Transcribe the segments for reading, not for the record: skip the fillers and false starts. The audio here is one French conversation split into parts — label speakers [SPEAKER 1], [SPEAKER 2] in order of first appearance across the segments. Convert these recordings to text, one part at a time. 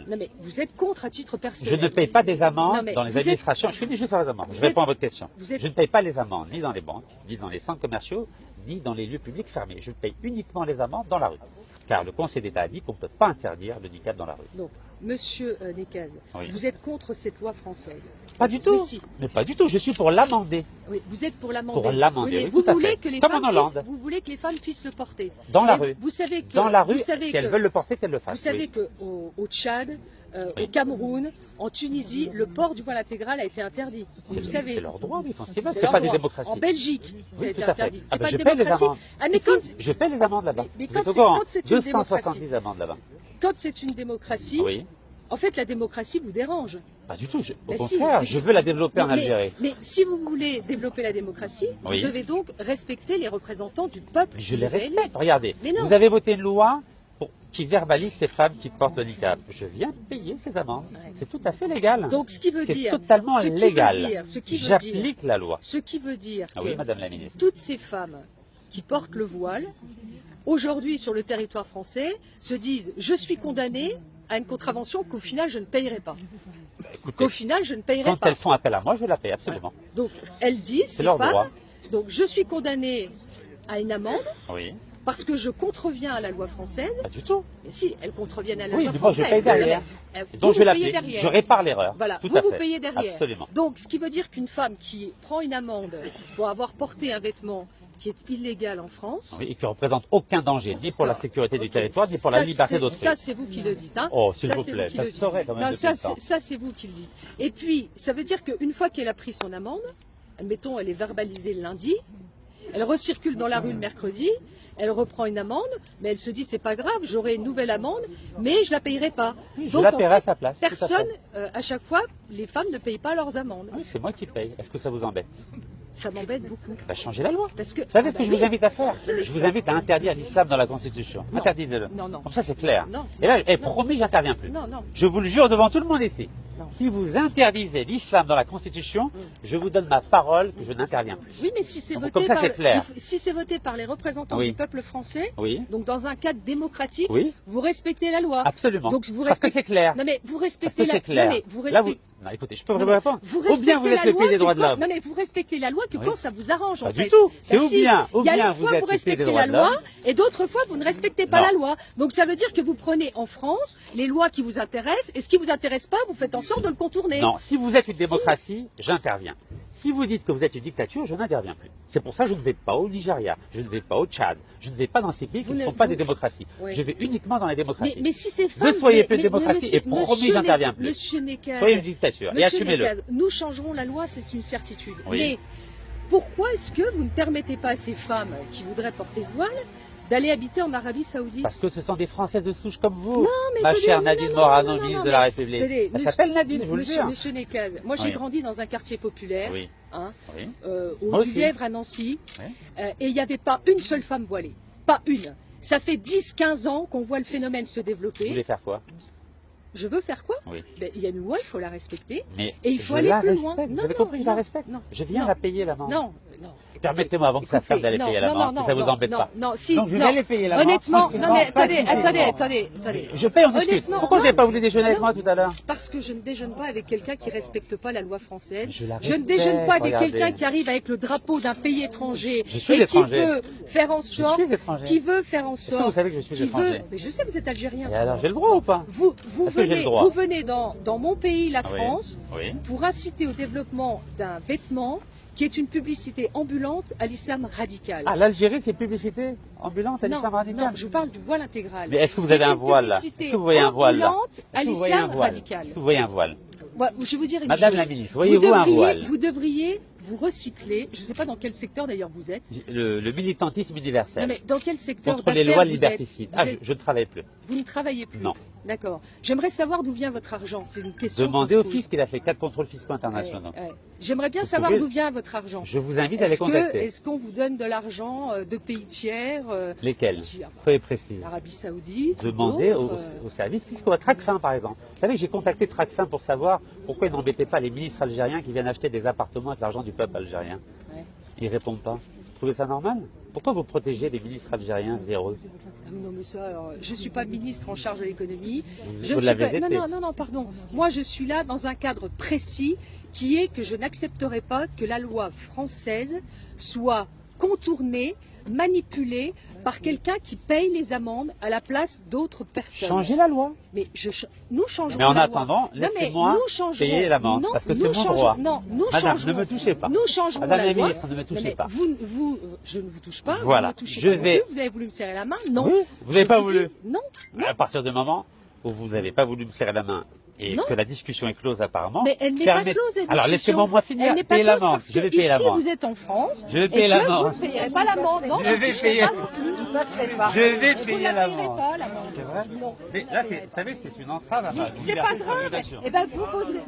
[SPEAKER 1] Non mais vous êtes contre à titre
[SPEAKER 2] Je
[SPEAKER 1] personnel.
[SPEAKER 2] ne paye pas des amendes
[SPEAKER 1] Non, mais
[SPEAKER 2] dans les
[SPEAKER 1] vous êtes-
[SPEAKER 2] administrations. Je finis juste sur les amendes. Je
[SPEAKER 1] Vous
[SPEAKER 2] réponds
[SPEAKER 1] êtes-
[SPEAKER 2] à votre question.
[SPEAKER 1] vous êtes-
[SPEAKER 2] Je ne paye pas les amendes ni dans les banques, ni dans les centres commerciaux, ni dans les lieux publics fermés. Je paye uniquement les amendes dans la rue. Car le Conseil d'État a dit qu'on ne peut pas interdire le niqab dans la rue.
[SPEAKER 1] Donc, Monsieur Nekaz,
[SPEAKER 2] Oui.
[SPEAKER 1] vous êtes contre cette loi française.
[SPEAKER 2] Pas du tout.
[SPEAKER 1] Mais si.
[SPEAKER 2] Mais pas du tout. Je suis pour l'amender.
[SPEAKER 1] Oui, vous êtes pour l'amender.
[SPEAKER 2] Pour l'amender,
[SPEAKER 1] mais
[SPEAKER 2] oui,
[SPEAKER 1] vous
[SPEAKER 2] tout à
[SPEAKER 1] voulez
[SPEAKER 2] fait.
[SPEAKER 1] que les
[SPEAKER 2] Comme
[SPEAKER 1] femmes
[SPEAKER 2] en Hollande.
[SPEAKER 1] puissent, vous voulez que les femmes puissent le porter.
[SPEAKER 2] Dans la
[SPEAKER 1] Mais
[SPEAKER 2] rue.
[SPEAKER 1] Vous savez que
[SPEAKER 2] Dans la rue,
[SPEAKER 1] vous savez
[SPEAKER 2] si
[SPEAKER 1] que,
[SPEAKER 2] elles veulent le porter, qu'elles le fassent.
[SPEAKER 1] Vous savez
[SPEAKER 2] oui.
[SPEAKER 1] que au Tchad,
[SPEAKER 2] Oui.
[SPEAKER 1] au Cameroun, en Tunisie, le port du voile intégral a été interdit. Vous savez.
[SPEAKER 2] C'est leur droit, oui. C'est
[SPEAKER 1] leur
[SPEAKER 2] pas des
[SPEAKER 1] droit.
[SPEAKER 2] démocraties.
[SPEAKER 1] En Belgique, ça a
[SPEAKER 2] Oui,
[SPEAKER 1] été
[SPEAKER 2] tout à fait.
[SPEAKER 1] interdit.
[SPEAKER 2] Ah
[SPEAKER 1] C'est
[SPEAKER 2] ben,
[SPEAKER 1] pas
[SPEAKER 2] je
[SPEAKER 1] une
[SPEAKER 2] paie les
[SPEAKER 1] démocratie.
[SPEAKER 2] amendes.
[SPEAKER 1] Ah, mais
[SPEAKER 2] Si,
[SPEAKER 1] quand,
[SPEAKER 2] si, je paie les amendes là-bas.
[SPEAKER 1] Mais
[SPEAKER 2] Vous
[SPEAKER 1] quand
[SPEAKER 2] êtes au
[SPEAKER 1] c'est-
[SPEAKER 2] courant,
[SPEAKER 1] quand c'est une
[SPEAKER 2] 270 amendes là-bas.
[SPEAKER 1] quand c'est une démocratie,
[SPEAKER 2] Oui.
[SPEAKER 1] en fait, la démocratie vous dérange.
[SPEAKER 2] Pas du tout. Au
[SPEAKER 1] Mais si,
[SPEAKER 2] contraire,
[SPEAKER 1] mais-
[SPEAKER 2] je veux la développer en
[SPEAKER 1] Mais-
[SPEAKER 2] Algérie.
[SPEAKER 1] Mais si vous voulez développer la démocratie,
[SPEAKER 2] Oui.
[SPEAKER 1] vous devez donc respecter les représentants du peuple.
[SPEAKER 2] Mais je
[SPEAKER 1] qui
[SPEAKER 2] les
[SPEAKER 1] vous a élus.
[SPEAKER 2] respecte. Regardez,
[SPEAKER 1] Mais non.
[SPEAKER 2] vous avez voté une loi qui verbalise ces femmes qui portent le niqab. Je viens de payer ces amendes.
[SPEAKER 1] Ouais.
[SPEAKER 2] C'est tout à fait légal.
[SPEAKER 1] Donc, ce qui veut
[SPEAKER 2] C'est
[SPEAKER 1] dire,
[SPEAKER 2] totalement
[SPEAKER 1] ce qui veut
[SPEAKER 2] légal.
[SPEAKER 1] dire- ce qui veut dire-
[SPEAKER 2] J'applique la loi.
[SPEAKER 1] Ce qui veut dire
[SPEAKER 2] Ah
[SPEAKER 1] que
[SPEAKER 2] oui, Madame la Ministre.
[SPEAKER 1] toutes ces femmes qui portent le voile, aujourd'hui sur le territoire français, se disent « je suis condamnée à une contravention qu'au final je ne payerai pas ».
[SPEAKER 2] Écoutez,
[SPEAKER 1] Qu'au final je ne payerai
[SPEAKER 2] quand
[SPEAKER 1] pas.
[SPEAKER 2] elles font appel à moi, je la paye absolument.
[SPEAKER 1] Donc elles disent, ces
[SPEAKER 2] leur
[SPEAKER 1] femmes,
[SPEAKER 2] droit.
[SPEAKER 1] donc je suis condamnée à une amende
[SPEAKER 2] Oui,
[SPEAKER 1] parce que je contreviens à la loi française.
[SPEAKER 2] pas du tout.
[SPEAKER 1] Et si, elles contreviennent à la
[SPEAKER 2] Oui,
[SPEAKER 1] loi
[SPEAKER 2] mais moi je
[SPEAKER 1] française.
[SPEAKER 2] paye derrière.
[SPEAKER 1] Vous
[SPEAKER 2] Donc je
[SPEAKER 1] payez
[SPEAKER 2] l'applique.
[SPEAKER 1] derrière.
[SPEAKER 2] Je répare l'erreur.
[SPEAKER 1] Voilà,
[SPEAKER 2] Tout
[SPEAKER 1] vous
[SPEAKER 2] à
[SPEAKER 1] vous
[SPEAKER 2] fait.
[SPEAKER 1] payez derrière.
[SPEAKER 2] Absolument.
[SPEAKER 1] Donc, ce qui veut dire qu'une femme qui prend une amende pour avoir porté un vêtement qui est illégal en France.
[SPEAKER 2] Oui, et qui ne représente aucun danger, ni pour la sécurité du
[SPEAKER 1] Ok,
[SPEAKER 2] territoire, ni pour
[SPEAKER 1] ça,
[SPEAKER 2] la liberté
[SPEAKER 1] c'est-
[SPEAKER 2] d'autrui.
[SPEAKER 1] Ça, c'est vous qui le dites. Hein.
[SPEAKER 2] Oh, s'il
[SPEAKER 1] Ça,
[SPEAKER 2] vous
[SPEAKER 1] c'est
[SPEAKER 2] plaît,
[SPEAKER 1] qui
[SPEAKER 2] ça
[SPEAKER 1] le
[SPEAKER 2] se
[SPEAKER 1] dites.
[SPEAKER 2] saurait quand même
[SPEAKER 1] Non,
[SPEAKER 2] depuis
[SPEAKER 1] ça,
[SPEAKER 2] le temps.
[SPEAKER 1] ça, c'est vous qui le dites. Et puis, ça veut dire qu'une fois qu'elle a pris son amende, admettons, elle est verbalisée le lundi, elle recircule dans la rue le mercredi, elle reprend une amende, mais elle se dit c'est pas grave, j'aurai une nouvelle amende, mais je la payerai pas.
[SPEAKER 2] Oui, je
[SPEAKER 1] Donc,
[SPEAKER 2] la
[SPEAKER 1] en
[SPEAKER 2] paierai à
[SPEAKER 1] fait,
[SPEAKER 2] sa place, tout à fait.
[SPEAKER 1] Personne, à chaque fois, les femmes ne payent pas leurs amendes.
[SPEAKER 2] Oui, c'est moi qui paye. Est-ce que ça vous embête?
[SPEAKER 1] Ça m'embête beaucoup.
[SPEAKER 2] Bah, changez la loi.
[SPEAKER 1] Parce que,
[SPEAKER 2] Vous savez
[SPEAKER 1] ah
[SPEAKER 2] ce
[SPEAKER 1] bah
[SPEAKER 2] que je
[SPEAKER 1] oui.
[SPEAKER 2] vous invite à faire?
[SPEAKER 1] Mais
[SPEAKER 2] Je vous invite à interdire l'islam dans la Constitution.
[SPEAKER 1] Non.
[SPEAKER 2] Interdisez-le.
[SPEAKER 1] Non, non.
[SPEAKER 2] Comme ça, c'est clair.
[SPEAKER 1] Non.
[SPEAKER 2] Et là,
[SPEAKER 1] Non.
[SPEAKER 2] promis, j'interviens plus.
[SPEAKER 1] Non, non.
[SPEAKER 2] Je vous le jure devant tout le monde ici.
[SPEAKER 1] Non.
[SPEAKER 2] Si vous interdisez l'islam dans la Constitution, je vous donne ma parole que je n'interviens plus.
[SPEAKER 1] Oui, mais si c'est
[SPEAKER 2] Donc,
[SPEAKER 1] voté
[SPEAKER 2] comme ça,
[SPEAKER 1] par
[SPEAKER 2] c'est clair.
[SPEAKER 1] si c'est voté par les représentants
[SPEAKER 2] Oui.
[SPEAKER 1] du peuple français,
[SPEAKER 2] Oui,
[SPEAKER 1] donc dans un cadre démocratique,
[SPEAKER 2] Oui.
[SPEAKER 1] vous respectez la loi.
[SPEAKER 2] absolument.
[SPEAKER 1] Donc vous
[SPEAKER 2] Parce que
[SPEAKER 1] respectez-
[SPEAKER 2] c'est clair.
[SPEAKER 1] Non mais vous
[SPEAKER 2] Parce
[SPEAKER 1] respectez
[SPEAKER 2] que
[SPEAKER 1] la
[SPEAKER 2] c'est clair.
[SPEAKER 1] Non mais vous
[SPEAKER 2] Là,
[SPEAKER 1] respectez.
[SPEAKER 2] Non, écoutez, je peux
[SPEAKER 1] Non,
[SPEAKER 2] vous
[SPEAKER 1] mais
[SPEAKER 2] répondre.
[SPEAKER 1] vous
[SPEAKER 2] Ou bien
[SPEAKER 1] respectez
[SPEAKER 2] vous êtes
[SPEAKER 1] la
[SPEAKER 2] le
[SPEAKER 1] loi
[SPEAKER 2] pays des
[SPEAKER 1] que
[SPEAKER 2] droits de
[SPEAKER 1] quand-
[SPEAKER 2] l'homme.
[SPEAKER 1] Non mais vous respectez la loi que
[SPEAKER 2] Oui.
[SPEAKER 1] quand ça vous arrange en
[SPEAKER 2] Pas
[SPEAKER 1] fait.
[SPEAKER 2] du tout. C'est
[SPEAKER 1] Bah
[SPEAKER 2] ou
[SPEAKER 1] si,
[SPEAKER 2] bien
[SPEAKER 1] il y a
[SPEAKER 2] vous
[SPEAKER 1] une fois
[SPEAKER 2] êtes
[SPEAKER 1] vous
[SPEAKER 2] le pays des
[SPEAKER 1] respectez
[SPEAKER 2] droits
[SPEAKER 1] la
[SPEAKER 2] de
[SPEAKER 1] loi
[SPEAKER 2] l'homme.
[SPEAKER 1] et d'autres fois vous ne respectez pas
[SPEAKER 2] Non.
[SPEAKER 1] la loi. Donc ça veut dire que vous prenez en France les lois qui vous intéressent et ce qui vous intéresse pas, vous faites en sorte de le contourner.
[SPEAKER 2] Non, si vous êtes une
[SPEAKER 1] Si-
[SPEAKER 2] démocratie, j'interviens. Si vous dites que vous êtes une dictature, je n'interviens plus. C'est pour ça que je ne vais pas au Nigeria, je ne vais pas au Tchad, je ne vais pas dans ces pays qui
[SPEAKER 1] Vous
[SPEAKER 2] ne
[SPEAKER 1] ne-
[SPEAKER 2] sont pas
[SPEAKER 1] vous-
[SPEAKER 2] des démocraties.
[SPEAKER 1] Oui.
[SPEAKER 2] Je vais uniquement dans les démocraties.
[SPEAKER 1] Mais si ces
[SPEAKER 2] Ne
[SPEAKER 1] femmes,
[SPEAKER 2] soyez plus
[SPEAKER 1] mais-
[SPEAKER 2] démocratie
[SPEAKER 1] monsieur-
[SPEAKER 2] et promis,
[SPEAKER 1] monsieur
[SPEAKER 2] j'interviens
[SPEAKER 1] Né-
[SPEAKER 2] plus.
[SPEAKER 1] Monsieur Nekaz,
[SPEAKER 2] Soyez une dictature et
[SPEAKER 1] Monsieur
[SPEAKER 2] assumez-le.
[SPEAKER 1] Nekaz, nous changerons la loi, c'est une certitude.
[SPEAKER 2] Oui.
[SPEAKER 1] Mais pourquoi est-ce que vous ne permettez pas à ces femmes qui voudraient porter le voile d'aller habiter en Arabie Saoudite?
[SPEAKER 2] Parce que ce sont des Françaises de souche comme vous.
[SPEAKER 1] mais
[SPEAKER 2] Ma
[SPEAKER 1] attendez,
[SPEAKER 2] chère
[SPEAKER 1] non,
[SPEAKER 2] Nadine
[SPEAKER 1] non,
[SPEAKER 2] Morano,
[SPEAKER 1] non, non,
[SPEAKER 2] ministre
[SPEAKER 1] non,
[SPEAKER 2] de la
[SPEAKER 1] mais-
[SPEAKER 2] République.
[SPEAKER 1] attendez,
[SPEAKER 2] Elle
[SPEAKER 1] monsieur-
[SPEAKER 2] s'appelle Nadine, je vous le
[SPEAKER 1] Monsieur,
[SPEAKER 2] jure.
[SPEAKER 1] Monsieur Nekaz, moi j'ai
[SPEAKER 2] Oui.
[SPEAKER 1] grandi dans un quartier populaire,
[SPEAKER 2] Oui.
[SPEAKER 1] hein,
[SPEAKER 2] Oui.
[SPEAKER 1] au
[SPEAKER 2] Moi
[SPEAKER 1] du
[SPEAKER 2] aussi.
[SPEAKER 1] Lièvre à Nancy,
[SPEAKER 2] Oui.
[SPEAKER 1] et il n'y avait pas une seule femme voilée. Pas une. Ça fait 10-15 ans qu'on voit le phénomène se
[SPEAKER 2] Vous
[SPEAKER 1] développer.
[SPEAKER 2] voulez faire quoi?
[SPEAKER 1] Je veux faire quoi?
[SPEAKER 2] Oui.
[SPEAKER 1] Ben, il y a une loi, il faut la respecter.
[SPEAKER 2] Mais
[SPEAKER 1] Et il faut
[SPEAKER 2] je
[SPEAKER 1] aller
[SPEAKER 2] la
[SPEAKER 1] plus
[SPEAKER 2] respecte.
[SPEAKER 1] loin.
[SPEAKER 2] Vous
[SPEAKER 1] Non,
[SPEAKER 2] avez
[SPEAKER 1] non,
[SPEAKER 2] compris, je
[SPEAKER 1] non,
[SPEAKER 2] la respecte.
[SPEAKER 1] non,
[SPEAKER 2] Je viens
[SPEAKER 1] non.
[SPEAKER 2] la payer l'amende.
[SPEAKER 1] Non, non.
[SPEAKER 2] Permettez-moi avant que ça
[SPEAKER 1] Écoutez,
[SPEAKER 2] serve d'aller
[SPEAKER 1] non,
[SPEAKER 2] payer
[SPEAKER 1] non,
[SPEAKER 2] l'amende,
[SPEAKER 1] non,
[SPEAKER 2] que ça vous
[SPEAKER 1] non,
[SPEAKER 2] embête
[SPEAKER 1] non,
[SPEAKER 2] pas.
[SPEAKER 1] non, si,
[SPEAKER 2] Donc je
[SPEAKER 1] non.
[SPEAKER 2] vais aller payer l'amende.
[SPEAKER 1] Honnêtement, non
[SPEAKER 2] tranquillement,
[SPEAKER 1] mais attendez,
[SPEAKER 2] pacifiquement.
[SPEAKER 1] attendez.
[SPEAKER 2] Je paye, on discute.
[SPEAKER 1] Honnêtement,
[SPEAKER 2] Pourquoi vous n'avez
[SPEAKER 1] non.
[SPEAKER 2] pas voulu déjeuner avec
[SPEAKER 1] Non.
[SPEAKER 2] moi tout à l'heure?
[SPEAKER 1] Parce que je ne déjeune pas avec quelqu'un qui respecte pas la loi française.
[SPEAKER 2] Je la
[SPEAKER 1] ne
[SPEAKER 2] respecte,
[SPEAKER 1] déjeune pas avec
[SPEAKER 2] regardez.
[SPEAKER 1] quelqu'un qui arrive avec le drapeau d'un pays étranger
[SPEAKER 2] Je suis
[SPEAKER 1] et qui
[SPEAKER 2] étranger.
[SPEAKER 1] veut faire en sorte,
[SPEAKER 2] suis étranger.
[SPEAKER 1] qui veut faire en
[SPEAKER 2] que
[SPEAKER 1] sorte,
[SPEAKER 2] vous savez que je suis
[SPEAKER 1] qui
[SPEAKER 2] étranger
[SPEAKER 1] veut. Mais je sais, vous êtes algérien.
[SPEAKER 2] Et alors, j'ai le droit ou pas?
[SPEAKER 1] Vous
[SPEAKER 2] Est-ce que j'ai le
[SPEAKER 1] venez,
[SPEAKER 2] droit
[SPEAKER 1] vous venez dans mon pays, la
[SPEAKER 2] Oui.
[SPEAKER 1] France,
[SPEAKER 2] Oui.
[SPEAKER 1] pour inciter au développement d'un vêtement qui est une publicité ambulante à l'islam radical.
[SPEAKER 2] Ah, l'Algérie, c'est publicité ambulante à
[SPEAKER 1] non,
[SPEAKER 2] l'islam radical?
[SPEAKER 1] non, je vous parle du voile intégral.
[SPEAKER 2] Mais est-ce que vous
[SPEAKER 1] C'est
[SPEAKER 2] avez un
[SPEAKER 1] une
[SPEAKER 2] voile là?
[SPEAKER 1] publicité
[SPEAKER 2] Est-ce que vous voyez un voile là?
[SPEAKER 1] ambulante à
[SPEAKER 2] Est-ce que vous voyez un
[SPEAKER 1] l'islam
[SPEAKER 2] voile?
[SPEAKER 1] radical.
[SPEAKER 2] Est-ce que vous voyez un voile?
[SPEAKER 1] Ouais, je vais vous dire une
[SPEAKER 2] Madame
[SPEAKER 1] chose.
[SPEAKER 2] la ministre, voyez-vous un voile?
[SPEAKER 1] Vous devriez vous recycler. Je ne sais pas dans quel secteur d'ailleurs vous êtes.
[SPEAKER 2] Le militantisme universel.
[SPEAKER 1] Non, mais dans quel secteur
[SPEAKER 2] Contre les
[SPEAKER 1] d'affaires
[SPEAKER 2] lois
[SPEAKER 1] vous
[SPEAKER 2] liberticides.
[SPEAKER 1] êtes
[SPEAKER 2] Ah,
[SPEAKER 1] Vous êtes-
[SPEAKER 2] je ne travaille plus.
[SPEAKER 1] Vous ne travaillez plus.
[SPEAKER 2] Non.
[SPEAKER 1] D'accord. J'aimerais savoir d'où vient votre argent. C'est une question.
[SPEAKER 2] Demandez
[SPEAKER 1] qu'on
[SPEAKER 2] au
[SPEAKER 1] se
[SPEAKER 2] fisc, il a fait 4 contrôles fiscaux
[SPEAKER 1] pose.
[SPEAKER 2] internationaux.
[SPEAKER 1] Ouais, ouais. J'aimerais bien
[SPEAKER 2] Vous
[SPEAKER 1] savoir
[SPEAKER 2] pouvez-
[SPEAKER 1] d'où vient votre argent.
[SPEAKER 2] Je vous invite à les contacter.
[SPEAKER 1] Est-ce qu'on vous donne de l'argent de pays tiers
[SPEAKER 2] Lesquels?
[SPEAKER 1] si-
[SPEAKER 2] Soyez précise.
[SPEAKER 1] L'Arabie Saoudite.
[SPEAKER 2] Demandez
[SPEAKER 1] d'autres,
[SPEAKER 2] aux services fiscaux, à Tracfin par exemple. Vous savez que j'ai contacté Tracfin pour savoir pourquoi ils n'embêtaient pas les ministres algériens qui viennent acheter des appartements avec l'argent du peuple algérien.
[SPEAKER 1] ouais.
[SPEAKER 2] Ils répondent pas. trouvez ça normal? Pourquoi vous protégez les ministres algériens véreux?
[SPEAKER 1] Ah non, mais ça, alors, je ne suis pas ministre en charge de l'économie.
[SPEAKER 2] Vous l'avez été.
[SPEAKER 1] Non, pardon. Moi, je suis là dans un cadre précis qui est que je n'accepterai pas que la loi française soit contournée, manipulée par quelqu'un qui paye les amendes à la place d'autres personnes.
[SPEAKER 2] Changez la loi.
[SPEAKER 1] Mais nous changerons
[SPEAKER 2] Mais en
[SPEAKER 1] la
[SPEAKER 2] attendant,
[SPEAKER 1] loi.
[SPEAKER 2] laissez-moi payer l'amende, parce que c'est mon droit.
[SPEAKER 1] Non, nous
[SPEAKER 2] Madame,
[SPEAKER 1] changerons.
[SPEAKER 2] ne me touchez pas.
[SPEAKER 1] Nous changerons
[SPEAKER 2] Madame
[SPEAKER 1] la
[SPEAKER 2] la
[SPEAKER 1] loi.
[SPEAKER 2] ministre, ne me touchez
[SPEAKER 1] mais
[SPEAKER 2] pas.
[SPEAKER 1] Je ne vous touche pas.
[SPEAKER 2] Voilà.
[SPEAKER 1] Vous ne me touchez
[SPEAKER 2] Je
[SPEAKER 1] pas non
[SPEAKER 2] vais-
[SPEAKER 1] plus. Vous avez voulu me serrer la main? Non.
[SPEAKER 2] Oui, vous n'avez
[SPEAKER 1] Je
[SPEAKER 2] pas
[SPEAKER 1] vous
[SPEAKER 2] voulu.
[SPEAKER 1] dis non.
[SPEAKER 2] À partir du moment où vous n'avez pas voulu me serrer la main et
[SPEAKER 1] Non.
[SPEAKER 2] que la discussion est close apparemment,
[SPEAKER 1] Mais elle n'est pas close, la
[SPEAKER 2] Alors
[SPEAKER 1] discussion.
[SPEAKER 2] laissez-moi finir.
[SPEAKER 1] Elle n'est pas
[SPEAKER 2] Payer
[SPEAKER 1] close
[SPEAKER 2] l'amende.
[SPEAKER 1] parce
[SPEAKER 2] Je vais
[SPEAKER 1] que
[SPEAKER 2] payer
[SPEAKER 1] ici,
[SPEAKER 2] l'amende.
[SPEAKER 1] vous êtes en France.
[SPEAKER 2] Je vais
[SPEAKER 1] et
[SPEAKER 2] payer
[SPEAKER 1] que
[SPEAKER 2] l'amende.
[SPEAKER 1] Vous ne payerez pas l'amende. Non,
[SPEAKER 2] Je vais payer.
[SPEAKER 1] Vous passerez pas.
[SPEAKER 2] Je vais
[SPEAKER 1] Vous ne
[SPEAKER 2] payer
[SPEAKER 1] la payerez
[SPEAKER 2] l'amende.
[SPEAKER 1] pas, l'amende.
[SPEAKER 2] C'est vrai?
[SPEAKER 1] Non.
[SPEAKER 2] Mais là, vous savez, c'est une entrave à ma
[SPEAKER 1] C'est
[SPEAKER 2] liberté
[SPEAKER 1] pas
[SPEAKER 2] de
[SPEAKER 1] grave.
[SPEAKER 2] circulation.
[SPEAKER 1] Eh ben,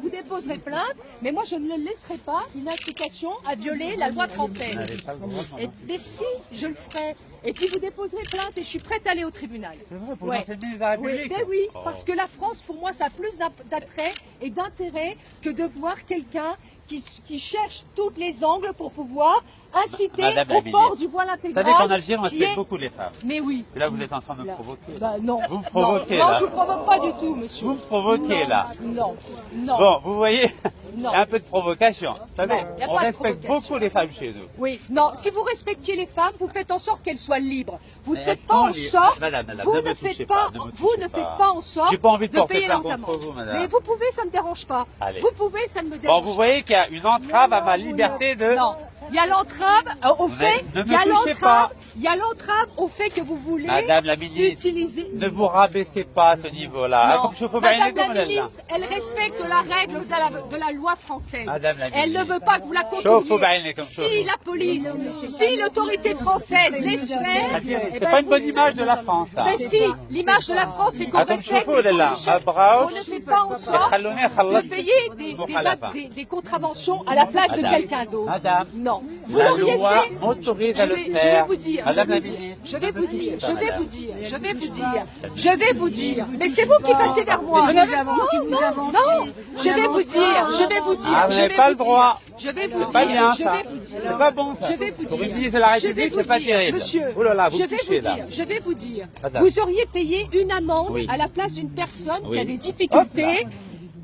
[SPEAKER 1] vous déposerez plainte, mais moi je ne laisserai pas une incitation à violer la loi française.
[SPEAKER 2] Vous n'avez pas le droit de m'en
[SPEAKER 1] Mais si, je le ferai. Et puis vous déposerez plainte et je suis prête à aller au tribunal.
[SPEAKER 2] C'est vrai, pour
[SPEAKER 1] Ouais.
[SPEAKER 2] lancer le ministre de la
[SPEAKER 1] Oui,
[SPEAKER 2] République.
[SPEAKER 1] ben oui,
[SPEAKER 2] Oh.
[SPEAKER 1] parce que la France, pour moi, ça a plus d'attrait et d'intérêt que de voir quelqu'un qui cherche tous les angles pour pouvoir inciter
[SPEAKER 2] Madame la
[SPEAKER 1] au port
[SPEAKER 2] ministre,
[SPEAKER 1] du voile
[SPEAKER 2] Vous
[SPEAKER 1] intégral.
[SPEAKER 2] savez qu'en Algérie, on
[SPEAKER 1] qui
[SPEAKER 2] respecte
[SPEAKER 1] est-
[SPEAKER 2] beaucoup les femmes.
[SPEAKER 1] Mais oui.
[SPEAKER 2] Et là, vous êtes en train de me
[SPEAKER 1] Là.
[SPEAKER 2] provoquer.
[SPEAKER 1] Bah, non.
[SPEAKER 2] Vous me provoquez,
[SPEAKER 1] non,
[SPEAKER 2] là.
[SPEAKER 1] je ne provoque pas du tout, monsieur.
[SPEAKER 2] Vous me provoquez,
[SPEAKER 1] Non,
[SPEAKER 2] là.
[SPEAKER 1] Non, non.
[SPEAKER 2] Bon, vous voyez, il y
[SPEAKER 1] Non.
[SPEAKER 2] a un peu de provocation. Vous savez,
[SPEAKER 1] Non, il y a
[SPEAKER 2] on
[SPEAKER 1] pas de
[SPEAKER 2] respecte
[SPEAKER 1] provocation.
[SPEAKER 2] beaucoup les femmes chez nous.
[SPEAKER 1] Oui, non, si vous respectiez les femmes, vous faites en sorte qu'elles soient libres. Vous ne
[SPEAKER 2] Mais
[SPEAKER 1] faites
[SPEAKER 2] elles
[SPEAKER 1] pas
[SPEAKER 2] sont
[SPEAKER 1] en
[SPEAKER 2] libres.
[SPEAKER 1] sorte,
[SPEAKER 2] Madame,
[SPEAKER 1] vous
[SPEAKER 2] ne
[SPEAKER 1] ne
[SPEAKER 2] me touchez
[SPEAKER 1] faites
[SPEAKER 2] pas,
[SPEAKER 1] pas,
[SPEAKER 2] ne me
[SPEAKER 1] vous
[SPEAKER 2] touchez
[SPEAKER 1] ne
[SPEAKER 2] pas.
[SPEAKER 1] faites pas en sorte
[SPEAKER 2] J'ai pas envie de porter
[SPEAKER 1] payer
[SPEAKER 2] plainte
[SPEAKER 1] leurs
[SPEAKER 2] contre
[SPEAKER 1] amendes.
[SPEAKER 2] vous, madame.
[SPEAKER 1] Mais vous pouvez, ça ne me dérange pas.
[SPEAKER 2] Allez.
[SPEAKER 1] Vous pouvez, ça ne me
[SPEAKER 2] Bon,
[SPEAKER 1] dérange
[SPEAKER 2] vous voyez qu'il y a une entrave à ma liberté de...
[SPEAKER 1] Non, il y a l'entrave au fait,
[SPEAKER 2] ne me
[SPEAKER 1] il y a
[SPEAKER 2] touchez
[SPEAKER 1] l'entrave,
[SPEAKER 2] pas.
[SPEAKER 1] il y a l'entrave au fait que vous voulez
[SPEAKER 2] Madame la ministre,
[SPEAKER 1] utiliser.
[SPEAKER 2] ne vous rabaissez pas à ce niveau-là.
[SPEAKER 1] Non.
[SPEAKER 2] Comme je vous
[SPEAKER 1] Madame la ministre, elle respecte la règle de la loi française.
[SPEAKER 2] Madame la
[SPEAKER 1] Elle ne
[SPEAKER 2] ministre.
[SPEAKER 1] veut pas que vous la
[SPEAKER 2] Chauffe
[SPEAKER 1] contourniez.
[SPEAKER 2] au baïné comme
[SPEAKER 1] Si
[SPEAKER 2] chauffe.
[SPEAKER 1] la police, si l'autorité française laisse faire, eh
[SPEAKER 2] C'est
[SPEAKER 1] ben,
[SPEAKER 2] pas une bonne image de la France, ça.
[SPEAKER 1] Mais si, l'image de la France, c'est qu'on
[SPEAKER 2] Ah, comme
[SPEAKER 1] respecte
[SPEAKER 2] chauffe,
[SPEAKER 1] les
[SPEAKER 2] là.
[SPEAKER 1] conditions.
[SPEAKER 2] Ah, bravo.
[SPEAKER 1] On ne fait pas en sorte
[SPEAKER 2] خلوني أخلص.
[SPEAKER 1] de payer des contraventions à la place de
[SPEAKER 2] Madame.
[SPEAKER 1] quelqu'un d'autre.
[SPEAKER 2] Madame.
[SPEAKER 1] Non. Vous
[SPEAKER 2] La
[SPEAKER 1] l'auriez
[SPEAKER 2] loi
[SPEAKER 1] fait.
[SPEAKER 2] m'autorise à le
[SPEAKER 1] Je vais
[SPEAKER 2] faire.
[SPEAKER 1] vous dire,
[SPEAKER 2] Madame la
[SPEAKER 1] je
[SPEAKER 2] ministre,
[SPEAKER 1] vais
[SPEAKER 2] ne
[SPEAKER 1] vous
[SPEAKER 2] me
[SPEAKER 1] dire,
[SPEAKER 2] touchez
[SPEAKER 1] je
[SPEAKER 2] pas,
[SPEAKER 1] vais
[SPEAKER 2] madame.
[SPEAKER 1] vous dire, je vais vous dire, je vais vous dire. Mais c'est vous qui passez vers moi.
[SPEAKER 3] Si vous avancez,
[SPEAKER 1] Non, je vais vous dire, je vais vous dire,
[SPEAKER 2] Ah, vous
[SPEAKER 1] je
[SPEAKER 2] n'avez
[SPEAKER 1] vais
[SPEAKER 2] pas
[SPEAKER 1] vous
[SPEAKER 2] le droit.
[SPEAKER 1] dire, je vais vous
[SPEAKER 2] C'est pas bien,
[SPEAKER 1] dire, je
[SPEAKER 2] ça.
[SPEAKER 1] vais vous dire.
[SPEAKER 2] C'est pas bon, ça.
[SPEAKER 1] Je vais vous
[SPEAKER 2] Pour
[SPEAKER 1] dire.
[SPEAKER 2] une ministre de la
[SPEAKER 1] Je vais
[SPEAKER 2] République,
[SPEAKER 1] vous
[SPEAKER 2] c'est pas
[SPEAKER 1] dire,
[SPEAKER 2] terrible.
[SPEAKER 1] Monsieur,
[SPEAKER 2] Oh là là, vous
[SPEAKER 1] je
[SPEAKER 2] me
[SPEAKER 1] vais
[SPEAKER 2] touchez,
[SPEAKER 1] vous
[SPEAKER 2] là.
[SPEAKER 1] dire, je vais vous dire.
[SPEAKER 2] Madame.
[SPEAKER 1] Vous auriez payé une amende
[SPEAKER 2] Oui.
[SPEAKER 1] à la place d'une personne qui a
[SPEAKER 2] Oui.
[SPEAKER 1] des difficultés.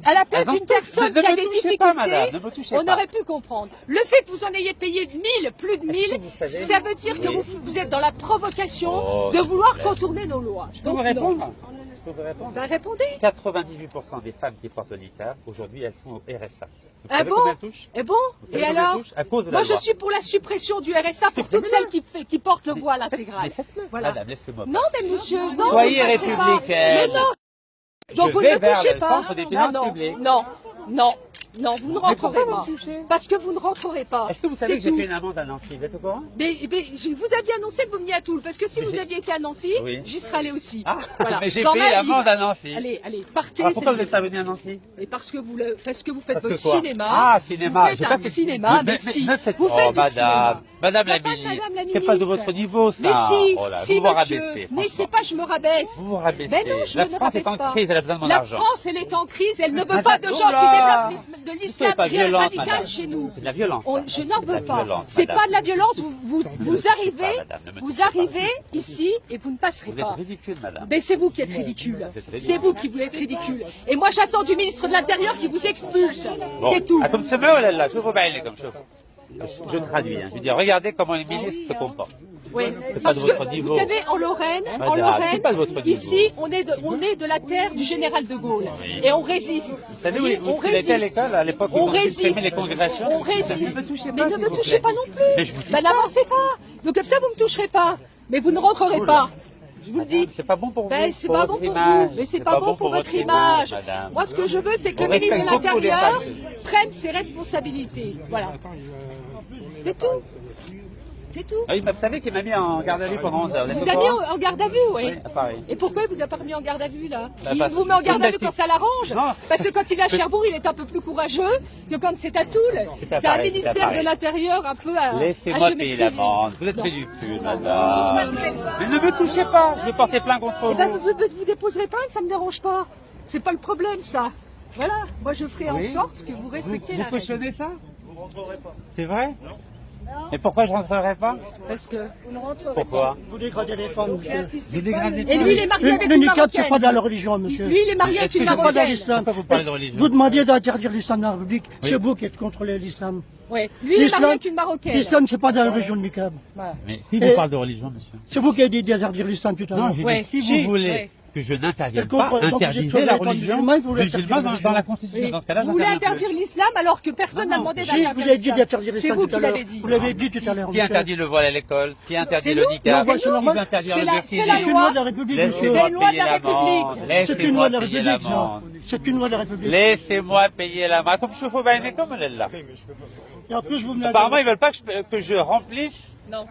[SPEAKER 1] À la place
[SPEAKER 2] Elles ont
[SPEAKER 1] d'une
[SPEAKER 2] toutes-
[SPEAKER 1] personne
[SPEAKER 2] ne
[SPEAKER 1] qui a
[SPEAKER 2] me
[SPEAKER 1] des
[SPEAKER 2] touchez
[SPEAKER 1] difficultés,
[SPEAKER 2] pas, madame, ne me touchez
[SPEAKER 1] on
[SPEAKER 2] pas.
[SPEAKER 1] aurait pu comprendre. Le fait que vous en ayez payé 1000, plus de 1000,
[SPEAKER 2] vous savez-
[SPEAKER 1] ça veut dire que
[SPEAKER 2] Oui.
[SPEAKER 1] vous êtes dans la provocation
[SPEAKER 2] Oh,
[SPEAKER 1] de
[SPEAKER 2] s'il
[SPEAKER 1] vouloir
[SPEAKER 2] vous plaît.
[SPEAKER 1] contourner nos lois.
[SPEAKER 2] Je peux vous
[SPEAKER 1] Donc,
[SPEAKER 2] répondre
[SPEAKER 1] non.
[SPEAKER 2] Je peux vous répondre
[SPEAKER 1] Ben, répondez.
[SPEAKER 2] 98% des femmes qui portent le niqab, aujourd'hui, elles sont au RSA. Vous
[SPEAKER 1] Ah
[SPEAKER 2] savez
[SPEAKER 1] bon
[SPEAKER 2] combien elles touchent
[SPEAKER 1] Et bon
[SPEAKER 2] Vous savez
[SPEAKER 1] Et
[SPEAKER 2] combien
[SPEAKER 1] alors
[SPEAKER 2] elles touchent À cause de la
[SPEAKER 1] Moi, je
[SPEAKER 2] loi.
[SPEAKER 1] suis pour la suppression du RSA pour toutes
[SPEAKER 2] Supprimez-le.
[SPEAKER 1] celles qui portent le voile intégral.
[SPEAKER 2] Mais faites-le.
[SPEAKER 1] Voilà.
[SPEAKER 2] Madame, laissez-moi.
[SPEAKER 1] Non, mais monsieur, non,
[SPEAKER 2] Soyez
[SPEAKER 1] vous ne passerez pas.
[SPEAKER 2] républicaine.
[SPEAKER 1] Mais non. Donc
[SPEAKER 2] Je
[SPEAKER 1] vous
[SPEAKER 2] vais
[SPEAKER 1] ne me
[SPEAKER 2] vers
[SPEAKER 1] touchez
[SPEAKER 2] le
[SPEAKER 1] pas.
[SPEAKER 2] centre des finances
[SPEAKER 1] non,
[SPEAKER 2] publiques.
[SPEAKER 1] non, non, non, vous ne rentrerez
[SPEAKER 2] pourquoi
[SPEAKER 1] pas.
[SPEAKER 2] vous me touchez
[SPEAKER 1] Parce que vous ne rentrerez pas.
[SPEAKER 2] Est-ce que vous savez
[SPEAKER 1] C'est
[SPEAKER 2] que j'ai
[SPEAKER 1] tout.
[SPEAKER 2] fait une amende à Nancy? Vous êtes au courant
[SPEAKER 1] Mais vous aviez annoncé que vous veniez à Toul, parce que si vous
[SPEAKER 2] j'ai-
[SPEAKER 1] aviez été à Nancy,
[SPEAKER 2] Oui.
[SPEAKER 1] j'y serais allé aussi.
[SPEAKER 2] Ah,
[SPEAKER 1] Voilà.
[SPEAKER 2] mais j'ai
[SPEAKER 1] Dans
[SPEAKER 2] payé
[SPEAKER 1] ma
[SPEAKER 2] l'amende
[SPEAKER 1] vie.
[SPEAKER 2] à Nancy.
[SPEAKER 1] Allez, allez, partez.
[SPEAKER 2] Ah, pourquoi
[SPEAKER 1] c'est
[SPEAKER 2] vous n'êtes pas venu à Nancy
[SPEAKER 1] Et parce que vous faites
[SPEAKER 2] Parce que
[SPEAKER 1] votre
[SPEAKER 2] quoi
[SPEAKER 1] cinéma.
[SPEAKER 2] Ah, cinéma.
[SPEAKER 1] Vous
[SPEAKER 2] J'ai
[SPEAKER 1] faites
[SPEAKER 2] pas
[SPEAKER 1] un
[SPEAKER 2] fait-
[SPEAKER 1] cinéma, mais si.
[SPEAKER 2] ne faites
[SPEAKER 1] Vous
[SPEAKER 2] oh,
[SPEAKER 1] faites du
[SPEAKER 2] madame,
[SPEAKER 1] cinéma.
[SPEAKER 2] madame
[SPEAKER 1] Il y a
[SPEAKER 2] la
[SPEAKER 1] pas de
[SPEAKER 2] ministre,
[SPEAKER 1] madame la
[SPEAKER 2] c'est pas de
[SPEAKER 1] ministre.
[SPEAKER 2] votre niveau, ça.
[SPEAKER 1] Mais si,
[SPEAKER 2] Oh là,
[SPEAKER 1] si,
[SPEAKER 2] vous vous
[SPEAKER 1] monsieur.
[SPEAKER 2] rabaissez.
[SPEAKER 1] Mais c'est
[SPEAKER 2] franchement.
[SPEAKER 1] pas je me rabaisse.
[SPEAKER 2] Vous vous rabaissez.
[SPEAKER 1] Mais non, je
[SPEAKER 2] La
[SPEAKER 1] ne me
[SPEAKER 2] France est
[SPEAKER 1] rabaisse
[SPEAKER 2] en
[SPEAKER 1] pas.
[SPEAKER 2] crise, elle a besoin de mon
[SPEAKER 1] La
[SPEAKER 2] argent.
[SPEAKER 1] France, elle est en crise, elle ne veut
[SPEAKER 2] Madame,
[SPEAKER 1] pas de gens
[SPEAKER 2] oula.
[SPEAKER 1] qui développent de
[SPEAKER 2] Vous
[SPEAKER 1] l'islam
[SPEAKER 2] soyez pas violente,
[SPEAKER 1] radical
[SPEAKER 2] madame.
[SPEAKER 1] chez nous.
[SPEAKER 2] C'est de la violence. ça.
[SPEAKER 1] Je n'en
[SPEAKER 2] C'est de la
[SPEAKER 1] veux pas.
[SPEAKER 2] violence,
[SPEAKER 1] C'est
[SPEAKER 2] madame.
[SPEAKER 1] pas de la violence. Vous
[SPEAKER 2] Ne me touchez
[SPEAKER 1] arrivez,
[SPEAKER 2] pas, madame, ne me
[SPEAKER 1] vous
[SPEAKER 2] touchez pas.
[SPEAKER 1] arrivez ici et vous ne passerez
[SPEAKER 2] Vous êtes
[SPEAKER 1] pas.
[SPEAKER 2] ridicule, madame.
[SPEAKER 1] Mais c'est vous qui êtes ridicule.
[SPEAKER 2] Vous êtes ridicule.
[SPEAKER 1] C'est vous qui vous êtes ridicule. Et moi, j'attends du ministre de l'Intérieur qui vous expulse.
[SPEAKER 2] Bon.
[SPEAKER 1] C'est tout.
[SPEAKER 2] Ah, comme ce mot, là, là, je vous baille comme chaud. Je traduis, hein. Je veux dire, regardez comment les ministres se comportent.
[SPEAKER 1] Oui.
[SPEAKER 2] C'est pas
[SPEAKER 1] Parce
[SPEAKER 2] de votre
[SPEAKER 1] que,
[SPEAKER 2] niveau.
[SPEAKER 1] vous savez, en Lorraine,
[SPEAKER 2] Madame, c'est pas de votre niveau.
[SPEAKER 1] ici, on est de la terre du général de Gaulle. Et on résiste.
[SPEAKER 2] Vous savez, oui,
[SPEAKER 1] on
[SPEAKER 2] vous étiez à
[SPEAKER 1] résiste.
[SPEAKER 2] l'école, à l'époque où
[SPEAKER 1] On
[SPEAKER 2] on supprimait
[SPEAKER 1] résiste.
[SPEAKER 2] les congrégations.
[SPEAKER 1] On résiste.
[SPEAKER 2] Ne me touchez
[SPEAKER 1] Mais
[SPEAKER 2] pas,
[SPEAKER 1] ne
[SPEAKER 2] s'il
[SPEAKER 1] me
[SPEAKER 2] vous
[SPEAKER 1] touchez
[SPEAKER 2] plaît.
[SPEAKER 1] pas non plus.
[SPEAKER 2] Mais je vous touche
[SPEAKER 1] Ben, n'avancez pas. Donc comme ça, vous ne me toucherez pas. Mais vous ne rentrerez pas. Je vous le dis.
[SPEAKER 2] C'est pas bon pour vous.
[SPEAKER 1] Ben, c'est
[SPEAKER 2] pour
[SPEAKER 1] pas
[SPEAKER 2] votre
[SPEAKER 1] bon pour
[SPEAKER 2] image.
[SPEAKER 1] vous, mais c'est pas bon pour votre image.
[SPEAKER 2] madame.
[SPEAKER 1] Moi, ce que je veux, c'est que
[SPEAKER 2] On
[SPEAKER 1] le ministre de
[SPEAKER 2] respecte beaucoup les
[SPEAKER 1] l'Intérieur
[SPEAKER 2] femmes.
[SPEAKER 1] prenne ses responsabilités. Voilà. C'est tout. C'est tout.
[SPEAKER 2] Ah oui, vous savez qu'il m'a mis en garde à vue pendant 11 heures. Vous êtes
[SPEAKER 1] Vous
[SPEAKER 2] au
[SPEAKER 1] a mis
[SPEAKER 2] courant
[SPEAKER 1] en garde à vue, oui.
[SPEAKER 2] Oui, à Paris.
[SPEAKER 1] Et pourquoi il vous a pas mis en garde à vue, là
[SPEAKER 2] Bah,
[SPEAKER 1] Il
[SPEAKER 2] parce
[SPEAKER 1] vous
[SPEAKER 2] que
[SPEAKER 1] met en
[SPEAKER 2] c'est
[SPEAKER 1] garde à vue
[SPEAKER 2] tactique.
[SPEAKER 1] quand ça l'arrange.
[SPEAKER 2] Non.
[SPEAKER 1] Parce que quand il est à Cherbourg, il est un peu plus courageux que quand c'est à Toul.
[SPEAKER 2] à
[SPEAKER 1] C'est un
[SPEAKER 2] Paris, c'est à
[SPEAKER 1] ministère
[SPEAKER 2] Paris.
[SPEAKER 1] de l'Intérieur un peu à
[SPEAKER 2] Laissez-moi
[SPEAKER 1] géométrie
[SPEAKER 2] payer
[SPEAKER 1] variable.
[SPEAKER 2] l'amende. Vous êtes
[SPEAKER 1] Non.
[SPEAKER 2] ridicule, madame. Mais ne me touchez pas. Je vais porter plainte contre
[SPEAKER 1] Eh ben,
[SPEAKER 2] vous.
[SPEAKER 1] vous déposerez pas, ça me dérange pas. C'est pas le problème, ça. Voilà. Moi, je ferai en
[SPEAKER 2] Oui.
[SPEAKER 1] sorte que vous respectiez
[SPEAKER 2] Vous
[SPEAKER 1] la règle.
[SPEAKER 2] cautionnez ça? C'est vrai? Et pourquoi je rentrerai pas?
[SPEAKER 1] Parce que...
[SPEAKER 2] Pourquoi?
[SPEAKER 3] Vous dégradez les femmes, monsieur.
[SPEAKER 2] J'ai dégradé.
[SPEAKER 1] Et lui, il est marié avec
[SPEAKER 3] Le
[SPEAKER 1] une
[SPEAKER 3] niqab,
[SPEAKER 1] Marocaine.
[SPEAKER 3] c'est pas dans la religion, monsieur.
[SPEAKER 1] Lui, il est marié avec
[SPEAKER 2] Est-ce
[SPEAKER 1] une
[SPEAKER 2] que c'est
[SPEAKER 3] C'est pas dans
[SPEAKER 1] Marocaine.
[SPEAKER 3] l'islam.
[SPEAKER 2] Pourquoi vous parlez de religion?
[SPEAKER 3] Vous demandiez d'interdire l'islam dans la République. C'est vous qui êtes contre l'islam.
[SPEAKER 1] Ouais. Lui, il est marié avec une Marocaine.
[SPEAKER 3] L'islam, c'est pas dans la religion de niqab.
[SPEAKER 2] Mais si vous parlez de religion, monsieur.
[SPEAKER 3] C'est vous qui avez dit d'interdire l'islam tout à l'heure.
[SPEAKER 2] Non, j'ai
[SPEAKER 1] Ouais.
[SPEAKER 2] dit si
[SPEAKER 3] Si.
[SPEAKER 2] vous voulez
[SPEAKER 1] Ouais.
[SPEAKER 2] que je n'intervienne
[SPEAKER 3] Et contre-
[SPEAKER 2] pas,
[SPEAKER 3] donc vous êtes
[SPEAKER 2] interdisez
[SPEAKER 3] sur
[SPEAKER 2] la
[SPEAKER 3] l'état
[SPEAKER 2] religion
[SPEAKER 3] musulman, vous voulez
[SPEAKER 2] musulmane
[SPEAKER 3] interdire
[SPEAKER 2] dans la
[SPEAKER 3] la
[SPEAKER 2] Constitution.
[SPEAKER 1] Oui.
[SPEAKER 2] Dans ce cas-là,
[SPEAKER 1] Vous voulez
[SPEAKER 2] j'interviens plus.
[SPEAKER 1] interdire l'islam alors que personne n'a demandé
[SPEAKER 3] Si,
[SPEAKER 1] d'interdire
[SPEAKER 3] vous avez dit
[SPEAKER 1] l'islam.
[SPEAKER 3] d'interdire
[SPEAKER 1] C'est
[SPEAKER 3] l'islam
[SPEAKER 1] vous
[SPEAKER 3] tout à
[SPEAKER 1] qui
[SPEAKER 3] l'heure.
[SPEAKER 1] l'avez dit.
[SPEAKER 3] Vous l'avez dit tout à l'heure.
[SPEAKER 2] Qui
[SPEAKER 3] monsieur.
[SPEAKER 2] interdit le voile à l'école? Qui interdit
[SPEAKER 1] C'est
[SPEAKER 2] le
[SPEAKER 1] nous.
[SPEAKER 2] niqab?
[SPEAKER 3] Non,
[SPEAKER 2] Qui
[SPEAKER 3] c'est normal.
[SPEAKER 2] veut interdire
[SPEAKER 1] C'est
[SPEAKER 2] le
[SPEAKER 1] la-
[SPEAKER 2] burkini?
[SPEAKER 1] c'est la
[SPEAKER 3] C'est une
[SPEAKER 1] loi.
[SPEAKER 3] loi de la République, monsieur.
[SPEAKER 1] C'est
[SPEAKER 2] Laissez-moi
[SPEAKER 1] une loi de
[SPEAKER 2] payer
[SPEAKER 1] la
[SPEAKER 2] l'amende.
[SPEAKER 1] République.
[SPEAKER 3] C'est une loi de la
[SPEAKER 2] Laissez-moi payer
[SPEAKER 3] République, ça.
[SPEAKER 2] l'amende.
[SPEAKER 3] C'est une loi de la République.
[SPEAKER 2] Laissez-moi payer l'amende. Comme je fais bien comme elle est là.
[SPEAKER 3] Et en plus, vous venez
[SPEAKER 2] Apparemment, ils veulent pas que je remplisse
[SPEAKER 1] Non.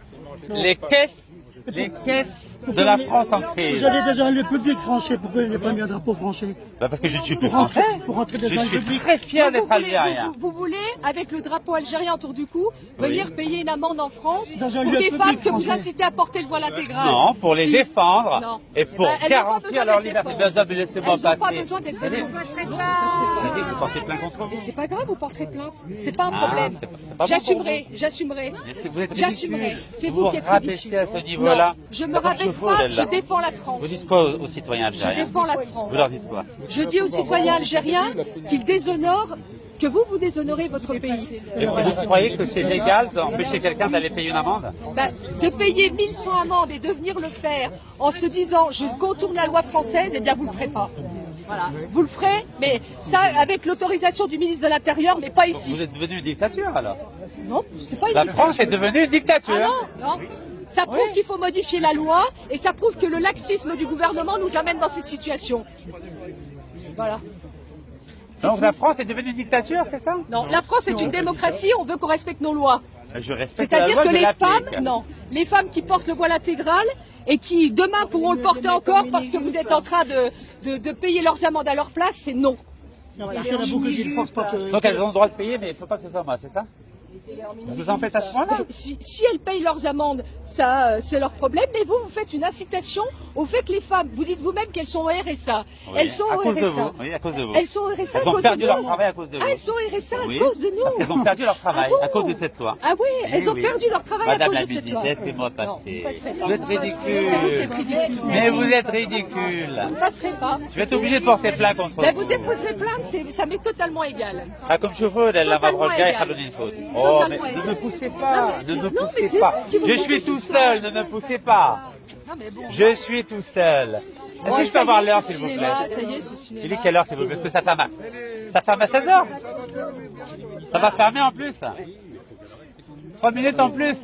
[SPEAKER 2] les caisses de la France en crise.
[SPEAKER 3] Vous allez dans un lieu public français, pourquoi il n'y a pas mis un drapeau français?
[SPEAKER 2] Bah, parce que je ne suis plus
[SPEAKER 3] Pour rentrer,
[SPEAKER 2] français.
[SPEAKER 3] pour rentrer dans
[SPEAKER 2] Je
[SPEAKER 3] un
[SPEAKER 2] suis
[SPEAKER 3] public.
[SPEAKER 2] très fier
[SPEAKER 1] Vous
[SPEAKER 2] d'être
[SPEAKER 1] voulez-
[SPEAKER 2] algérien.
[SPEAKER 1] vous voulez, avec le drapeau algérien autour du cou, venir payer une amende en France
[SPEAKER 3] Dans un
[SPEAKER 1] pour
[SPEAKER 3] lieu
[SPEAKER 1] des
[SPEAKER 3] public
[SPEAKER 1] femmes que vous
[SPEAKER 3] français.
[SPEAKER 1] incitez à porter le voile intégral.
[SPEAKER 2] Non, pour les
[SPEAKER 1] Si.
[SPEAKER 2] défendre
[SPEAKER 1] Non.
[SPEAKER 2] et pour
[SPEAKER 1] Bah, elles n'ont pas
[SPEAKER 2] garantir
[SPEAKER 1] besoin
[SPEAKER 2] leur
[SPEAKER 1] d'être
[SPEAKER 2] liberté.
[SPEAKER 1] défendues.
[SPEAKER 2] Mais laissez-moi
[SPEAKER 1] Elles n'ont pas
[SPEAKER 2] passer.
[SPEAKER 1] besoin d'être
[SPEAKER 2] Vous savez,
[SPEAKER 1] défendues. Non,
[SPEAKER 2] vous savez que vous portez plein contre vous.
[SPEAKER 1] mais c'est pas grave, vous porterez plainte. C'est pas un
[SPEAKER 2] Ah,
[SPEAKER 1] problème.
[SPEAKER 2] c'est pas bon
[SPEAKER 1] J'assumerai, j'assumerai.
[SPEAKER 2] Mais si vous êtes
[SPEAKER 1] J'assumerai.
[SPEAKER 2] ridicule,
[SPEAKER 1] C'est
[SPEAKER 2] vous
[SPEAKER 1] vous qui êtes
[SPEAKER 2] rabaissez
[SPEAKER 1] ridicule.
[SPEAKER 2] à ce niveau-là.
[SPEAKER 1] Non, je me
[SPEAKER 2] Comme
[SPEAKER 1] rabaisse
[SPEAKER 2] chevaux,
[SPEAKER 1] pas,
[SPEAKER 2] là.
[SPEAKER 1] je défends la France.
[SPEAKER 2] Vous dites quoi aux citoyens
[SPEAKER 1] Je
[SPEAKER 2] algériens?
[SPEAKER 1] défends la France.
[SPEAKER 2] Vous leur dites quoi?
[SPEAKER 1] Je dis aux citoyens algériens qu'ils déshonorent, que vous déshonorez votre pays.
[SPEAKER 2] Et vous croyez que c'est légal d'empêcher quelqu'un d'aller payer une amende?
[SPEAKER 1] Bah, de payer 1100 amendes et de venir le faire en se disant je contourne la loi française, eh bien vous ne le ferez pas. Voilà. Vous le ferez, mais ça avec l'autorisation du ministre de l'Intérieur, mais pas ici.
[SPEAKER 2] Vous êtes devenu une dictature alors?
[SPEAKER 1] Non, c'est pas une
[SPEAKER 2] La
[SPEAKER 1] dictature.
[SPEAKER 2] France est devenue une dictature.
[SPEAKER 1] Ah non, non. Ça prouve qu'il faut modifier la loi et ça prouve que le laxisme du gouvernement nous amène dans cette situation. Voilà.
[SPEAKER 2] Donc la France est devenue une dictature, c'est ça?
[SPEAKER 1] Non, la France est une démocratie, on veut qu'on respecte nos lois.
[SPEAKER 2] Je respecte la
[SPEAKER 1] C'est-à-dire
[SPEAKER 2] loi,
[SPEAKER 1] que
[SPEAKER 2] je
[SPEAKER 1] les
[SPEAKER 2] l'applique.
[SPEAKER 1] femmes, non, les femmes qui portent le voile intégral et qui demain pourront le porter encore parce que vous êtes en train de payer leurs amendes à leur place, c'est non.
[SPEAKER 3] Non, parce qu'il y en a beaucoup qui ne forcent pas que...
[SPEAKER 2] Donc elles ont le droit de payer, mais il ne faut pas que ce soit moi, c'est ça? Vous vous embêtez à ce point-là?
[SPEAKER 1] Si elles payent leurs amendes, ça c'est leur problème, mais vous faites une incitation au fait que les femmes, vous dites vous-même qu'elles sont au RSA.
[SPEAKER 2] Oui,
[SPEAKER 1] Elles sont
[SPEAKER 2] à
[SPEAKER 1] au
[SPEAKER 2] cause de
[SPEAKER 1] RSA.
[SPEAKER 2] vous. Oui, à cause de vous.
[SPEAKER 1] Elles sont au RSA
[SPEAKER 2] Elles
[SPEAKER 1] à
[SPEAKER 2] ont
[SPEAKER 1] cause
[SPEAKER 2] perdu
[SPEAKER 1] de
[SPEAKER 2] leur
[SPEAKER 1] nous.
[SPEAKER 2] travail à cause de vous.
[SPEAKER 1] Ah, elles sont au RSA
[SPEAKER 2] Oui,
[SPEAKER 1] à cause de nous.
[SPEAKER 2] parce qu'elles ont perdu leur travail
[SPEAKER 1] Ah
[SPEAKER 2] à cause
[SPEAKER 1] bon
[SPEAKER 2] de cette loi.
[SPEAKER 1] Ah oui,
[SPEAKER 2] Eh
[SPEAKER 1] elles ont
[SPEAKER 2] oui.
[SPEAKER 1] perdu leur travail
[SPEAKER 2] Madame
[SPEAKER 1] à cause
[SPEAKER 2] la
[SPEAKER 1] de cette
[SPEAKER 2] ministre,
[SPEAKER 1] loi.
[SPEAKER 2] laissez-moi
[SPEAKER 1] Non,
[SPEAKER 2] passer.
[SPEAKER 1] vous passerez pas.
[SPEAKER 2] Vous êtes ridicule.
[SPEAKER 1] C'est vous qui êtes ridicule.
[SPEAKER 2] Mais vous êtes ridicule.
[SPEAKER 1] Vous ne passerez pas.
[SPEAKER 2] Je vais être obligé de porter plainte contre
[SPEAKER 1] Ben, vous
[SPEAKER 2] vous.
[SPEAKER 1] déposerez plainte, ça m'est totalement égal.
[SPEAKER 2] Ah, comme chauffeur, elle la
[SPEAKER 1] Totalement
[SPEAKER 2] Madrochka et
[SPEAKER 1] égal.
[SPEAKER 2] Khaloune Fout. Oh, mais
[SPEAKER 1] Totalement
[SPEAKER 2] ne
[SPEAKER 1] égal.
[SPEAKER 2] me poussez
[SPEAKER 1] Non,
[SPEAKER 2] pas.
[SPEAKER 1] mais c'est-
[SPEAKER 2] Ne me
[SPEAKER 1] non, mais
[SPEAKER 2] poussez
[SPEAKER 1] c'est
[SPEAKER 2] pas.
[SPEAKER 1] vous qui vous
[SPEAKER 2] Je
[SPEAKER 1] poussez
[SPEAKER 2] suis
[SPEAKER 1] tout
[SPEAKER 2] tout
[SPEAKER 1] seul.
[SPEAKER 2] seul, ne me poussez pas.
[SPEAKER 1] Non, mais bon.
[SPEAKER 2] Je suis tout seul. Est-ce que je peux avoir l'heure, s'il vous plaît?
[SPEAKER 1] Ça y est, ce cinéma.
[SPEAKER 2] Il est quelle heure, s'il vous plaît? Parce que ça ferme à... Ça ferme à 16h. Ça va fermer en plus. 3 minutes en plus.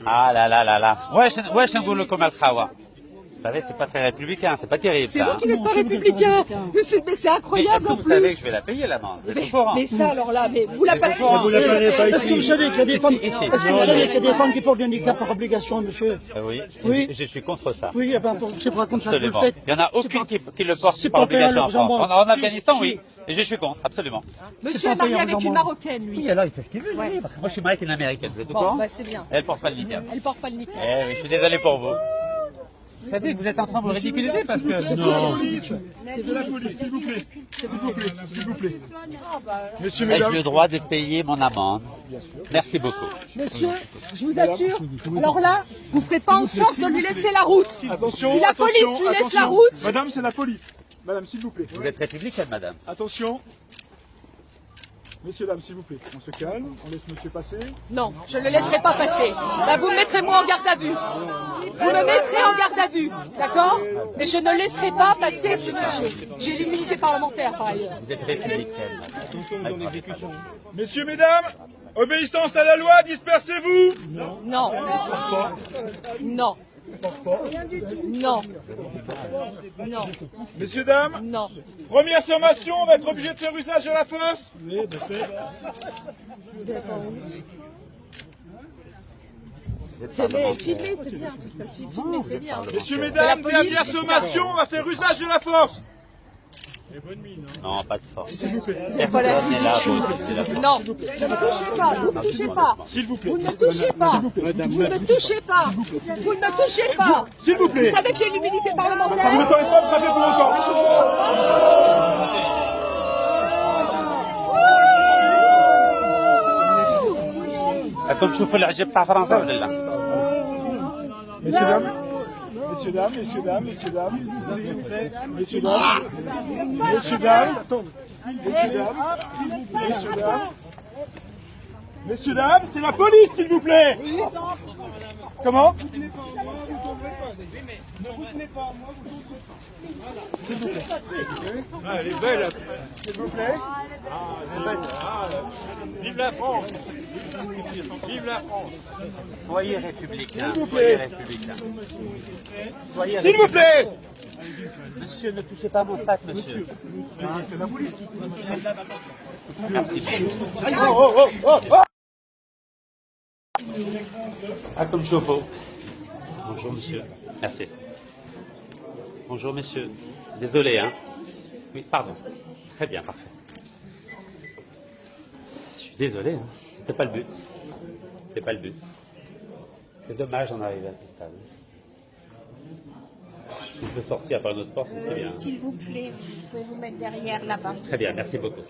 [SPEAKER 2] Ah là là là là. Wesh, un boulot comme Al-Khawa. Vous savez, c'est pas très républicain, c'est pas terrible
[SPEAKER 1] C'est
[SPEAKER 2] ça.
[SPEAKER 1] vous qui n'êtes pas républicain. Mais c'est
[SPEAKER 2] Mais
[SPEAKER 1] incroyable
[SPEAKER 2] est-ce que
[SPEAKER 1] en
[SPEAKER 2] vous savez que
[SPEAKER 1] plus.
[SPEAKER 2] je vais la payer l'amende? Vous êtes au courant?
[SPEAKER 1] Mais ça, alors là, mais vous la passez.
[SPEAKER 2] Vous la
[SPEAKER 3] payez pas Est-ce que vous savez qu'il y a des femmes...
[SPEAKER 2] Ici.
[SPEAKER 3] Est-ce que vous savez qu'il y a des femmes qui portent le niqab par obligation, monsieur?
[SPEAKER 2] Oui,
[SPEAKER 3] Oui.
[SPEAKER 2] je suis contre ça.
[SPEAKER 3] Oui, eh ben, c'est pas comme ça que vous le
[SPEAKER 2] Absolument.
[SPEAKER 3] faites.
[SPEAKER 2] Il n'y en a aucune qui le porte
[SPEAKER 3] c'est
[SPEAKER 2] par
[SPEAKER 3] pas payant,
[SPEAKER 2] obligation en
[SPEAKER 3] vous en
[SPEAKER 2] France.
[SPEAKER 3] branle.
[SPEAKER 2] En Afghanistan, oui. Et je suis contre, absolument.
[SPEAKER 1] Monsieur est
[SPEAKER 3] pas
[SPEAKER 1] marié
[SPEAKER 3] payant,
[SPEAKER 1] avec
[SPEAKER 3] vous en
[SPEAKER 1] une
[SPEAKER 3] branle.
[SPEAKER 1] Marocaine, lui.
[SPEAKER 2] Oui, alors il fait ce qu'il veut. lui. Moi, je suis marié avec une américaine, vous êtes au
[SPEAKER 1] Bon,
[SPEAKER 2] courant?
[SPEAKER 1] bah c'est bien.
[SPEAKER 2] Elle porte pas le niqab.
[SPEAKER 1] Elle porte pas le niqab.
[SPEAKER 2] Eh oui, je suis désolé pour vous. Vous savez que vous êtes en train de vous ridiculiser parce que... Non.
[SPEAKER 4] C'est de la police, s'il vous plaît. S'il vous plaît, s'il vous plaît. Messieurs,
[SPEAKER 2] Ai-je
[SPEAKER 4] mesdames,
[SPEAKER 2] le droit de payer mon amende? Merci beaucoup.
[SPEAKER 1] Monsieur, je vous assure, alors là, vous ne ferez pas en sorte de lui laisser la route.
[SPEAKER 4] attention,
[SPEAKER 1] Si la police
[SPEAKER 4] attention,
[SPEAKER 1] lui laisse
[SPEAKER 4] attention.
[SPEAKER 1] la route.
[SPEAKER 4] Madame, c'est la police. Madame, s'il vous plaît.
[SPEAKER 2] Vous êtes républicaine, madame?
[SPEAKER 4] Attention. Messieurs, dames, s'il vous plaît. On se calme, on laisse monsieur passer.
[SPEAKER 1] Non, je ne le laisserai pas passer. Là, vous me mettrez moi en garde à vue. Vous me mettrez en garde à vue, d'accord? Mais je ne laisserai pas passer ce monsieur. J'ai l'immunité parlementaire, par ailleurs.
[SPEAKER 2] Vous êtes républicaine, madame.
[SPEAKER 4] Messieurs, mesdames, obéissance à la loi, dispersez-vous.
[SPEAKER 1] Non. Non. Non. Non.
[SPEAKER 4] Messieurs, dames,
[SPEAKER 1] Non.
[SPEAKER 4] première sommation, on va être obligé de faire usage de la force.
[SPEAKER 1] C'est bien filmé, c'est bien. Tout ça suit filmé, c'est bien.
[SPEAKER 4] Messieurs,
[SPEAKER 1] La
[SPEAKER 4] mesdames,
[SPEAKER 1] police,
[SPEAKER 4] dernière
[SPEAKER 1] c'est ça.
[SPEAKER 4] sommation, on va faire usage de la force.
[SPEAKER 2] Non, pas de force.
[SPEAKER 1] Pas la
[SPEAKER 2] Personne n'est là pour utiliser la force.
[SPEAKER 1] Non, ne me touchez pas, vous ne me touchez pas.
[SPEAKER 4] S'il vous plaît.
[SPEAKER 1] Vous ne me touchez pas. Vous ne me touchez pas. Vous ne me touchez pas.
[SPEAKER 4] S'il vous plaît.
[SPEAKER 1] Vous savez que j'ai l'immunité
[SPEAKER 4] Ça vous
[SPEAKER 1] parlementaire.
[SPEAKER 4] autorise pas de frapper pour longtemps.
[SPEAKER 2] راكم تشوفوا العجب تاع فرنسا ولا لا؟
[SPEAKER 4] Messieurs, dames. Messieurs, dames, messieurs, dames, messieurs, dames. Messieurs, dames. Messieurs, dames. Messieurs, dames. Messieurs, dames. Messieurs, dames, c'est la police, s'il vous plaît. Comment? S'il vous plaît. Ah, elle est belle. S'il vous plaît. Vive la France. Vive la France.
[SPEAKER 2] Soyez républicains.
[SPEAKER 4] S'il vous
[SPEAKER 2] Soyez
[SPEAKER 4] plaît.
[SPEAKER 2] républicains. Soyez
[SPEAKER 4] S'il vous plaît.
[SPEAKER 2] Monsieur, ne touchez pas mon sac, monsieur.
[SPEAKER 4] C'est la police.
[SPEAKER 2] Merci.
[SPEAKER 4] Oh, oh, oh, oh.
[SPEAKER 2] Ah, comme chauffe-eau. Bonjour, monsieur. Merci. Bonjour, monsieur. Désolé, hein. Oui, pardon. Très bien, parfait. Je suis désolé, hein. C'était pas le but. C'était pas le but. C'est dommage d'en arriver à ce stade. Si on peut sortir par une autre porte, c'est bien.
[SPEAKER 5] S'il vous plaît, vous pouvez vous mettre derrière là-bas.
[SPEAKER 2] Très bien, merci beaucoup.